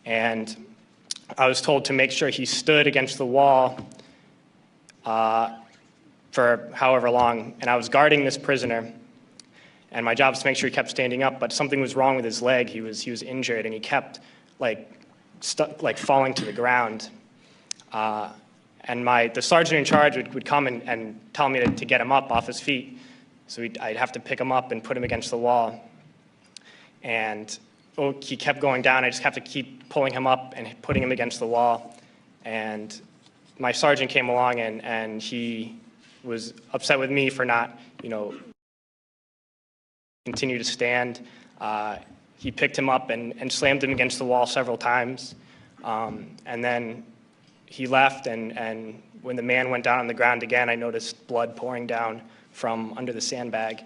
and I was told to make sure he stood against the wall for however long, and I was guarding this prisoner, and my job was to make sure he kept standing up, but something was wrong with his leg. He was injured, and he kept falling to the ground. And the sergeant in charge would come and tell me to get him up off his feet. So I'd have to pick him up and put him against the wall. And he kept going down. I just have to keep pulling him up and putting him against the wall. And my sergeant came along, and he was upset with me for not, continue to stand. He picked him up and slammed him against the wall several times. And then he left, and when the man went down on the ground again, I noticed blood pouring down from under the sandbag.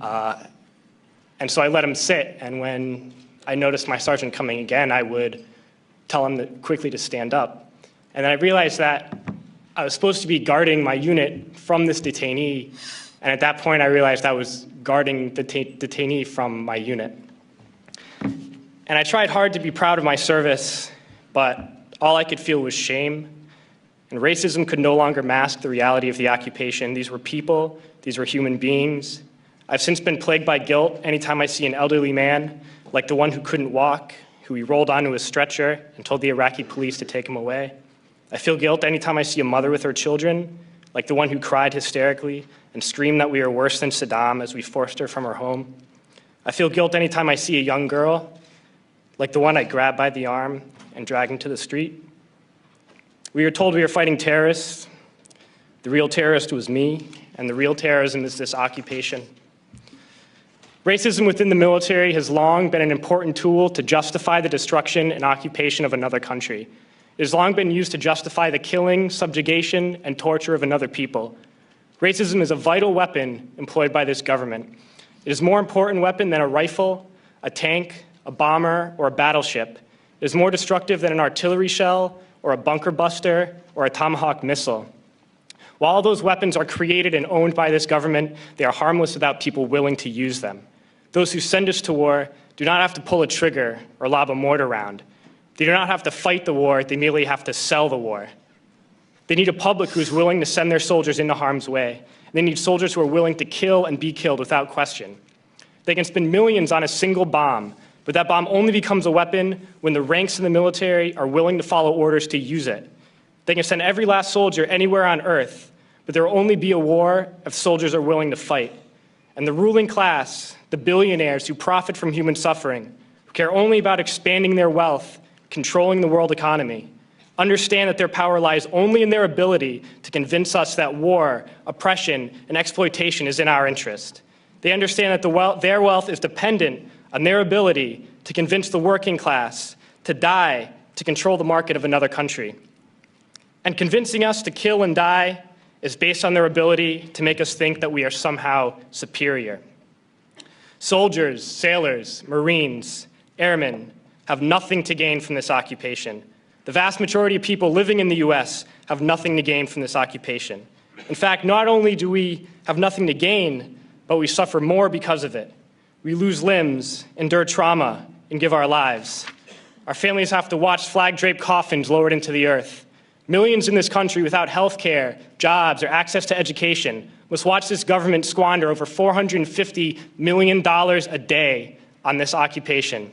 And so I let him sit, and when I noticed my sergeant coming again, I would tell him quickly to stand up. And then I realized that I was supposed to be guarding my unit from this detainee, and at that point I realized I was guarding the detainee from my unit. And I tried hard to be proud of my service, but all I could feel was shame, and racism could no longer mask the reality of the occupation. These were people, these were human beings. I've since been plagued by guilt anytime I see an elderly man, like the one who couldn't walk, who we rolled onto a stretcher and told the Iraqi police to take him away. I feel guilt anytime I see a mother with her children, like the one who cried hysterically and screamed that we are worse than Saddam as we forced her from her home. I feel guilt anytime I see a young girl, like the one I grabbed by the arm and dragged into the street. We were told we were fighting terrorists. The real terrorist was me, and the real terrorism is this occupation. Racism within the military has long been an important tool to justify the destruction and occupation of another country. It has long been used to justify the killing, subjugation, and torture of another people. Racism is a vital weapon employed by this government. It is a more important weapon than a rifle, a tank, a bomber, or a battleship. It is more destructive than an artillery shell, or a bunker buster, or a Tomahawk missile. While all those weapons are created and owned by this government, they are harmless without people willing to use them. Those who send us to war do not have to pull a trigger or lob a mortar round. They do not have to fight the war, they merely have to sell the war. They need a public who is willing to send their soldiers into harm's way. They need soldiers who are willing to kill and be killed without question. They can spend millions on a single bomb, but that bomb only becomes a weapon when the ranks in the military are willing to follow orders to use it. They can send every last soldier anywhere on earth, but there will only be a war if soldiers are willing to fight. And the ruling class, the billionaires who profit from human suffering, who care only about expanding their wealth, controlling the world economy, understand that their power lies only in their ability to convince us that war, oppression, and exploitation is in our interest. They understand that their wealth is dependent on their ability to convince the working class to die to control the market of another country. And convincing us to kill and die is based on their ability to make us think that we are somehow superior. Soldiers, sailors, Marines, airmen have nothing to gain from this occupation. The vast majority of people living in the US have nothing to gain from this occupation. In fact, not only do we have nothing to gain, but we suffer more because of it. We lose limbs, endure trauma, and give our lives. Our families have to watch flag-draped coffins lowered into the earth. Millions in this country without health care, jobs, or access to education must watch this government squander over $450 million a day on this occupation.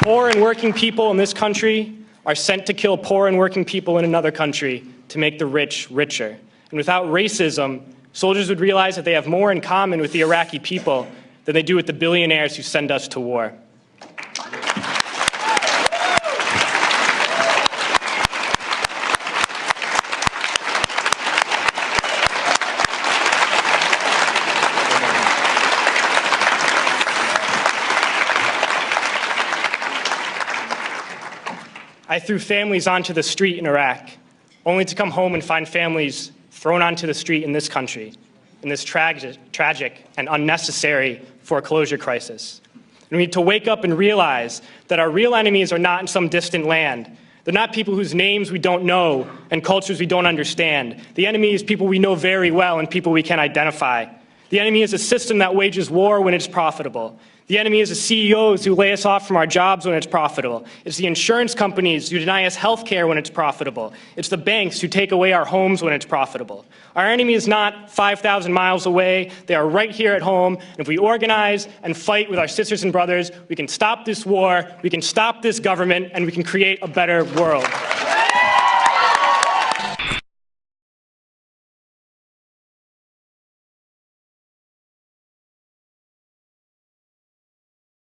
Poor and working people in this country are sent to kill poor and working people in another country to make the rich richer. And without racism, soldiers would realize that they have more in common with the Iraqi people than they do with the billionaires who send us to war. I threw families onto the street in Iraq, only to come home and find families thrown onto the street in this country, in this tragic and unnecessary foreclosure crisis. And we need to wake up and realize that our real enemies are not in some distant land. They're not people whose names we don't know and cultures we don't understand. The enemy is people we know very well and people we can identify. The enemy is a system that wages war when it's profitable. The enemy is the CEOs who lay us off from our jobs when it's profitable. It's the insurance companies who deny us health care when it's profitable. It's the banks who take away our homes when it's profitable. Our enemy is not 5,000 miles away. They are right here at home. And if we organize and fight with our sisters and brothers, we can stop this war, we can stop this government, and we can create a better world.